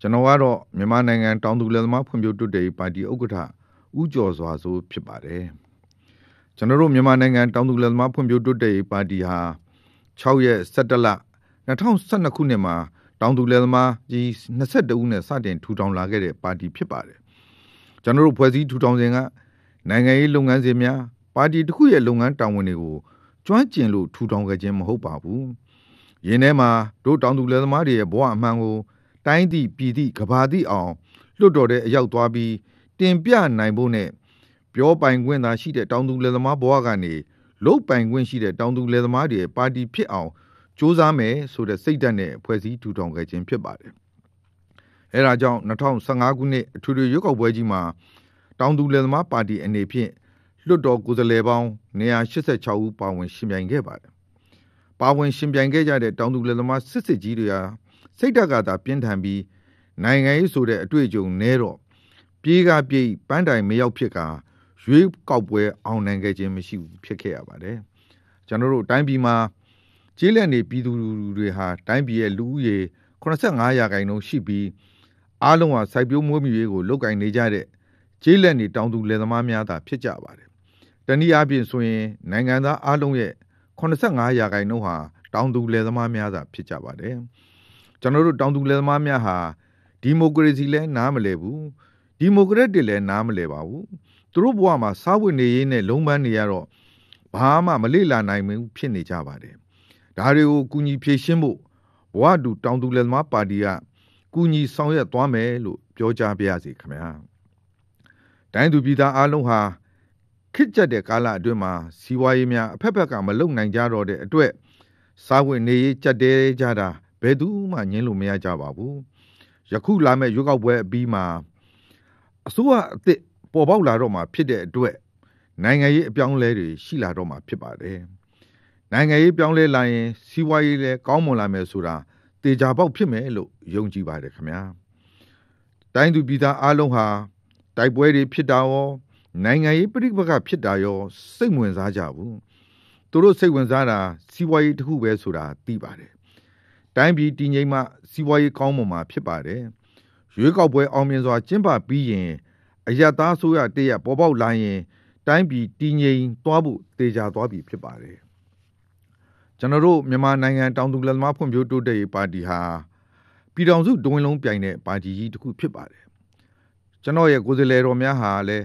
ကျွန်တော်ကတော့မြန်မာနိုင်ငံတောင်သူလယ်သမားဖွံ့ဖြိုးတိုးတက်ရေးပါတီဥက္ကဋ္ဌဦးကျော်စွာစိုးဖြစ်ပါတယ်ကျွန်တော်တို့မြန်မာနိုင်ငံတောင်သူလယ်သမားဖွံ့ဖြိုးတိုးတက်ရေးပါတီဟာ6ရက်17လ2012ခုနှစ်မှာတောင်သူလယ်သမားကြီး22ဦးနဲ့စတင်ထူထောင်လာခဲ့တဲ့ပါတီဖြစ်ပါတယ်ကျွန်တော်တို့ဖွဲ့စည်းထူထောင်စဉ်ကနိုင်ငံရေးလုပ်ငန်းစဉ်များပါတီတစ်ခုရဲ့လုပ်ငန်းတာဝန်တွေကိုကျွမ်းကျင်လို့ထူထောင်ခဲ့ခြင်းမဟုတ်ပါဘူးယင်းထဲမှာတို့တောင်သူလယ်သမားတွေရဲ့ဘဝအမှန်ကိုတိုင်းသည့်ပြည်သည့်ကဘာသည့်အောင်လွတ်တော်တဲ့အရောက်သွားပြီးတင်ပြနိုင်ဖို့နဲ့ပြောပိုင်ခွင့်သာရှိတဲ့တောင်သူလယ်သမားဘဝကနေလုတ်ပိုင်ခွင့်ရှိတဲ့တောင်သူလယ်သမားတွေရဲ့ပါတီဖြစ်အောင်စ조사မယ်ဆိုတဲ့စိတ်ဓာတ်နဲ့ဖွဲ့စည်းထူထောင်ခဲ့ခြင်းဖြစ်ပါတယ်။အဲဒါကြောင့်2015ခုနှစ်အထွေထွေရွေးကောက်ပွဲကြီးမှာတောင်သူလယ်သမားပါတီအနေဖြင့်လွတ်တော်ကိုယ်စားလှယ်ပေါင်း186ဦးပါဝင်ရှင်ပြိုင်ခဲ့ပါတယ်။ပါဝင်ရှင်ပြိုင်ခဲ့ကြတဲ့တောင်သူလယ်သမားစစ်ကြီးတွေဟာစိတ်ဓာတ်ကသာပြင်းထန်ပြီးနိုင်ငံရေးဆိုတဲ့အတွေ့အကြုံနည်းတော့ပြေးကပြေးပန်းတိုင်မရောက်ဖြစ်ကာရွေးကောက်ပွဲအောင်နိုင်ခဲ့ခြင်းမရှိဘူးဖြစ်ခဲ့ရပါတယ်ကျွန်တော်တို့တိုင်းပြည်မှာကျေးလက်နေပြည်သူတွေဟာတိုင်းပြည်ရဲ့လူဦးရေ85ရာခိုင်နှုန်းရှိပြီးအားလုံးဟာစိုက်ပျိုးမွေးမြူရေးကိုလုပ်ကိုင်နေကြတဲ့ကျေးလက်နေတောင်သူလယ်သမားများသာဖြစ်ကြပါတယ်တနည်းအားဖြင့်ဆိုရင်နိုင်ငံသားအားလုံးရဲ့85ရာခိုင်နှုန်းဟာတောင်သူလယ်သမားများသာဖြစ်ကြပါတယ်ကျွန်တော်တို့တောင်သူလယ်သမားများဟာဒီမိုကရေစီလည်းနားမလည်ဘူးဒီမိုကရက်တစ်လည်းနားမလည်ပါဘူးသူတို့ဘဝမှာစားဝတ်နေရေးနဲ့လုံးပန်းနေရတော့ဘာမှမလေ့လာနိုင်ဘူးဖြစ်နေကြပါတယ်ဒါတွေကိုကူညီဖြည့်ရှင်းဖို့ဘဝတူတောင်သူလယ်သမားပါတီကကူညီဆောင်ရွက်သွားမယ်လို့ပြောကြားပါရစေခင်ဗျာတိုင်းသူပြည်သားအားလုံးဟာခေတ်ကျက်တဲ့ကာလအတွင်းမှာစီးပွားရေးများအဖက်ဖက်ကမလုံနိုင်ကြတော့တဲ့အတွက်စားဝတ်နေရေးကြက်တဲကြတာဘယ်သူမှငင်းလို့မရကြပါဘူးယခုလာမဲ့ရွေးကောက်ပွဲအပြီးမှာအစိုးရအသစ်ပေါ်ပေါက်လာတော့မှာဖြစ်တဲ့အတွက်နိုင်ငံရေးအပြောင်းအလဲတွေရှိလာတော့မှာဖြစ်ပါတယ်နိုင်ငံရေးပြောင်းလဲလာရင်စီးပွားရေးလည်းကောင်းမွန်လာမယ်ဆိုတာတေချာပေါက်ဖြစ်မယ်လို့ယုံကြည်ပါတယ်ခင်ဗျာတိုင်းသူပြည်သားအားလုံးဟာတိုက်ပွဲတွေဖြစ်တာရောနိုင်ငံရေးပြိပက္ခဖြစ်တာရောစိတ်ဝင်စားကြဘူးသူတို့စိတ်ဝင်စားတာစီးပွားရေးတစ်ခုပဲဆိုတာသိပါတယ်တိုင်းပြည်တည်ငြိမ်မှစီးပွားရေးကောင်းမွန်မှာဖြစ်ပါတယ်ရွေးကောက်ပွဲအောင်မြင်စွာကျင်းပပြီးရင်အယက်သားဆိုရတရပေါ်ပေါက်လာရင်တိုင်းပြည်တည်ငြိမ်သွားဖို့တေချာသွားပြီဖြစ်ပါတယ်ကျွန်တော်တို့မြန်မာနိုင်ငံတောင်သူလယ်သမားဖွံ့ဖြိုးတိုးတက်ရေးပါတီဟာပြည်ထောင်စုတဝင်းလုံးပြိုင်တဲ့ပါတီကြီးတစ်ခုဖြစ်ပါတယ်ကျွန်တော်ရဲ့ကိုယ်စားလှယ်တော်များဟာလည်း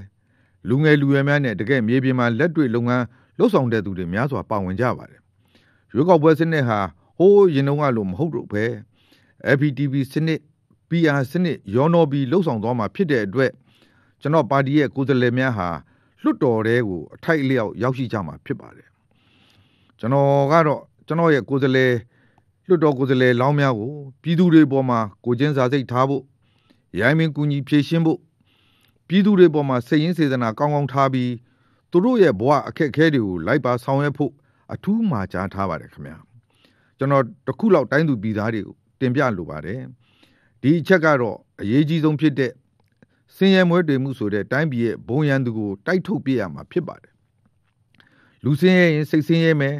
လူငယ်လူရွယ်များနဲ့တကယ်မြေပြင်မှာလက်တွေ့လုပ်ငန်းလှုပ်ဆောင်တဲ့သူတွေများစွာပါဝင်ကြပါတယ်ရွေးကောက်ပွဲစနစ်ဟာဟိုးရင်တုန်းကလို့မဟုတ်တော့ပဲ FPTV စနစ် PR စနစ်ရောနှောပြီးလှုပ်ဆောင်သွားမှာဖြစ်တဲ့အတွက်ကျွန်တော်ပါတီရဲ့ကိုယ်စားလှယ်များဟာလွတ်တော်တဲကိုအထိုက်အလျောက်ရောက်ရှိကြမှာဖြစ်ပါတယ်ကျွန်တော်ကတော့ကျွန်တော်ရဲ့ကိုယ်စားလှယ်လွတ်တော်ကိုယ်စားလှယ်လောင်းများကိုပြည်သူတွေပေါ်မှာကိုချင်းစာစိတ်ထားဖို့ရိုင်းမင်းကူညီဖြည့်ရှင်းဖို့ပြည်သူတွေပေါ်မှာစိတ်ရင်းစေတနာကောင်းကောင်းထားပြီးသူတို့ရဲ့ဘဝအခက်အခဲတွေကိုလိုက်ပါဆောင်ရွက်ဖို့အထူးမှာကြားထားပါတယ်ခင်ဗျာကျွန်တော်တခုလောက်တိုင်းသူပြည်သားတွေကိုတင်ပြလိုပါတယ်ဒီအချက်ကတော့အရေးကြီးဆုံးဖြစ်တဲ့စင်ရဲမွဲတေမှုဆိုတဲ့တိုင်းပြည်ရဲ့ဘုံရန်သူကိုတိုက်ထုတ်ပြရမှာဖြစ်ပါတယ်လူစင်းရဲရင်စိတ်စင်းရဲမယ်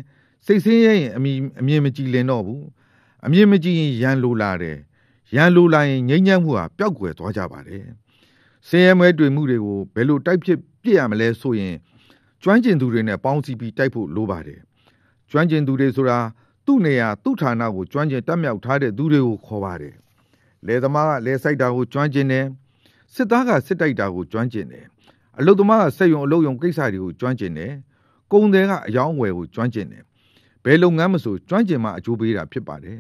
စိတ်စင်းရဲရင်အမြင်မကြည်လင်တော့ဘူးအမြင်မကြည်ရင်ရန်လိုလာတယ်ရန်လိုလာရင်ငြိမ်းချမ်းမှုဟာပျောက်ကွယ်သွားကြပါတယ်စင်ရဲမွဲတေမှုတွေကိုဘယ်လိုတိုက်ဖြစ်ပြရမလဲဆိုရင်ကျွမ်းကျင်သူတွေနဲ့ပေါင်းစည်းပြီးတိုက်ဖို့လိုပါတယ်ကျွမ်းကျင်သူတွေဆိုတာသူ့နေရာသူ့ဌာနကိုကျွမ်းကျင်တက်မြောက်ထားတဲ့သူတွေကိုခေါ်ပါတယ်လယ်သမားကလယ်စိုက်တာကိုကျွမ်းကျင်တယ်စစ်သားကစစ်တိုက်တာကိုကျွမ်းကျင်တယ်အလုပ်သမားကစက်ရုံအလုပ်ရုံကိစ္စတွေကိုကျွမ်းကျင်တယ်ကုန်သည်ကအယောင်းအဝယ်ကိုကျွမ်းကျင်တယ်ဘယ်လုပ်ငန်းမဆိုကျွမ်းကျင်မှအကျိုးပေးတာဖြစ်ပါတယ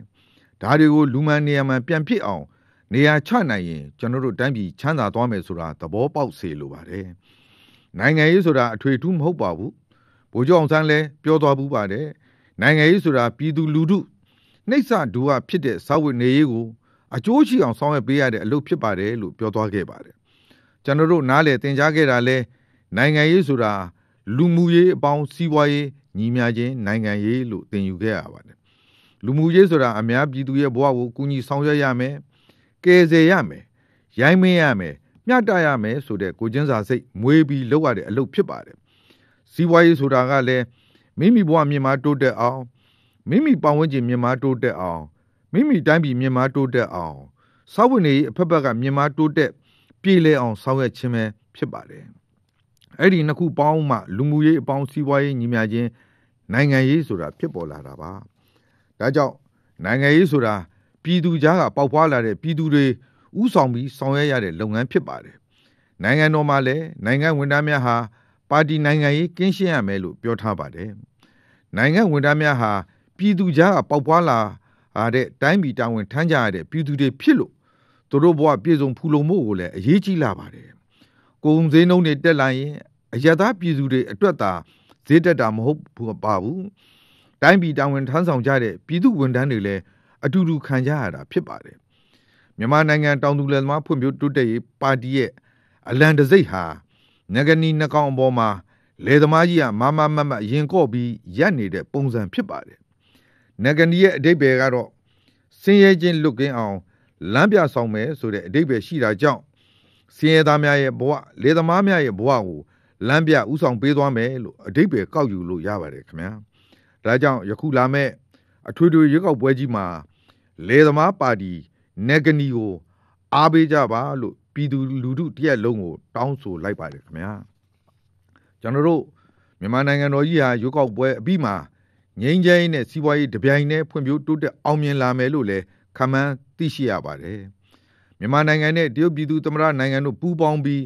်ဒါတွေကိုလူမှန်နေရာမှန်ပြန်ဖြစ်အောင်နေရာချနိုင်ရင်ကျွန်တော်တို့တိုင်းပြည်ချမ်းသာသွားမယ်ဆိုတာသဘောပေါက်စေလိုပါတယ်နိုင်ငံရေးဆိုတာအထွေထူးမဟုတ်ပါဘူးဗိုလ်ချုပ်အောင်ဆန်းလည်းပြောသွားဘူးပါတယ်နိုင်ငံရေးဆိုတာပြည်သူလူထုနှိပ်စဒူဝဖြစ်တဲ့စာဝတ်နေရေးကိုအကျိုးရှိအောင်ဆောင်ရွက်ပေးရတဲ့အလုပ်ဖြစ်ပါတယ်လို့ပြောသွားခဲ့ပါတယ်ကျွန်တော်တို့နားလည်သင်ကြားခဲ့တာလဲနိုင်ငံရေးဆိုတာလူမှုရေးအပေါင်းစီးပွားရေးညီမျှခြင်းနိုင်ငံရေးလို့သင်ယူခဲ့ရပါတယ်လူမှုရေးဆိုတာအများပြည်သူရဲ့ဘဝကိုကူညီဆောင်ရွက်ရမယ်ကယ်ဆယ်ရမယ်ရိုင်းမင်းရမယ်မျှတရမယ်ဆိုတဲ့ကိုချင်းစာစိတ်မွေးပြီးလုပ်ရတဲ့အလုပ်ဖြစ်ပါတယ်စီးပွားရေးဆိုတာကလည်းမိမိဘဝမြင်မာတိုးတက်အောင်မိမိပတ်ဝန်းကျင်မြင်မာတိုးတက်အောင်မိမိတိုင်းပြည်မြင်မာတိုးတက်အောင် စာဝင်နေအဖက်ဖက်ကမြန်မာတိုးတက်ပြေလဲအောင်ဆောင်ရွက်ခြင်းပဲဖြစ်ပါတယ်အဲ့ဒီနှစ်ခုပေါင်းမှလူမှုရေးအပေါင်းစီးပွားရေးညီမျှခြင်းနိုင်ငံရေးဆိုတာဖြစ်ပေါ်လာတာပါဒါကြောင့်နိုင်ငံရေးဆိုတာပြည်သူကြားကပေါက်ဖွာလာတဲ့ပြည်သူတွေဥဆောင်ပြီးဆောင်ရွက်ရတဲ့လုပ်ငန်းဖြစ်ပါတယ်နိုင်ငံတော်မှာလည်းနိုင်ငံဝန်ထမ်းများဟာပါတီနိုင်ငံရေးကင်းရှင်းရမယ်လို့ပြောထားပါတယ်နိုင်ငံဝန်ထမ်းများဟာပြည်သူကြားကပေါက်ဖွာလာတဲ့တိုင်းပြည်တာဝန်ထမ်းကြရတဲ့ပြည်သူတွေဖြစ်လို့သူတို့ဘဝပြည်စုံဖူလုံမှုကိုလည်းအရေးကြီးလာပါတယ်ကုန်စည်နှုန်းတွေတက်လာရင်အယက်သားပြည်သူတွေအတွက်သာဈေးတက်တာမဟုတ်ပါဘူးတိုင်းပြည်တာဝန်ထမ်းဆောင်ကြတဲ့ပြည်သူဝန်ထမ်းတွေလည်းအတူတူခံကြရတာဖြစ်ပါတယ်မြန်မာနိုင်ငံတောင်သူလယ်သမားဖွံ့ဖြိုးတိုးတက်ရေးပါတီရဲ့အလံတံဆိပ်ဟာငကနီနှကောင်အပေါ်မှာလယ်သမားကြီးကမမရင်ကော့ပြီးရက်နေတဲ့ပုံစံဖြစ်ပါတယ်ငကနီရဲ့အဓိပ္ပာယ်ကတော့ဆင်းရဲခြင်းလွတ်ကင်းအောင်လမ်းပြဆောင်မယ်ဆိုတဲ့အဓိပ္ပာယ်ရှိတာကြောင့်ဆင်းရဲသားများရဲ့ဘဝလယ်သမားများရဲ့ဘဝကိုလမ်းပြဥဆောင်ပေးသွားမယ်လို့အဓိပ္ပာယ်ကောက်ယူလို့ရပါတယ်ခင်ဗျာဒါကြောင့်ယခုလာမဲ့အထွေထွေရွေးကောက်ပွဲကြီးမှာလယ်သမားပါတီငကနီကိုအားပေးကြပါလို့ပြည်သူလူထုတရက်လုံးကိုတောင်းဆိုလိုက်ပါတယ်ခင်ဗျာကျွန်တော်တို့မြန်မာနိုင်ငံတော်ကြီးဟာရွေးကောက်ပွဲအပြီးမှာငြိမ်းချမ်းရေးနဲ့စီးပွားရေးတပြိုင်တည်းဖွံ့ဖြိုးတိုးတက်အောင်မြင်လာမယ်လို့လည်းခန့်မှန်းသိရှိရပါတယ်မြန်မာနိုင်ငံနဲ့တရုတ်ပြည်သူ့သမ္မတနိုင်ငံတို့ပူးပေါင်းပြီး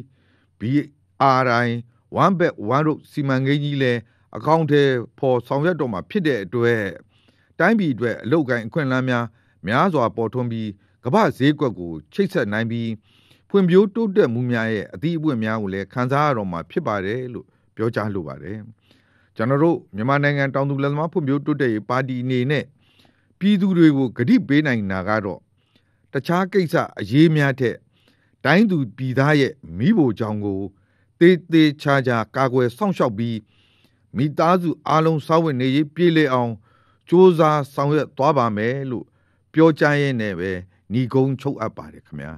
BRI One Belt One Road စီမံကိန်းကြီးလည်းအကောင့်ထဲပေါ်ဆောင်ရွက်တော့မှာဖြစ်တဲ့အတွက်တိုင်းပြည်အတွက်အလုပ်ကိုင်အခွင့်အလမ်းများစွာပေါ်ထွန်းပြီးကမ္ဘာဈေးကွက်ကိုချိတ်ဆက်နိုင်ပြီးဖွံ့ဖြိုးတိုးတက်မှုများရဲ့အသီးအပွင့်များကိုလည်းခံစားရတော့မှာဖြစ်ပါတယ်လို့ပြောကြားလိုပါတယ်ကျွန်တော်တို့မြန်မာနိုင်ငံတောင်သူလယ်သမားဖွံ့ဖြိုးတိုးတက်ရေးပါတီအနေနဲ့ပြည်သူတွေကိုဂရုပေးနိုင်တာကတော့တခြားကိစ္စအရေးများတဲ့တိုင်းသူပြည်သားရဲ့မိဖို့ကြောင့်ကိုတေးချာကာကွယ်စောင့်ရှောက်ပြီးမိသားစုအားလုံးစားဝတ်နေရေးပြေးလေအောင်စ조사ဆောင်ရွက်သွားပါမယ်လို့ပြောကြားရင်းနဲ့ပဲညီကုန်းချုပ်အပ်ပါတယ်ခင်ဗျာ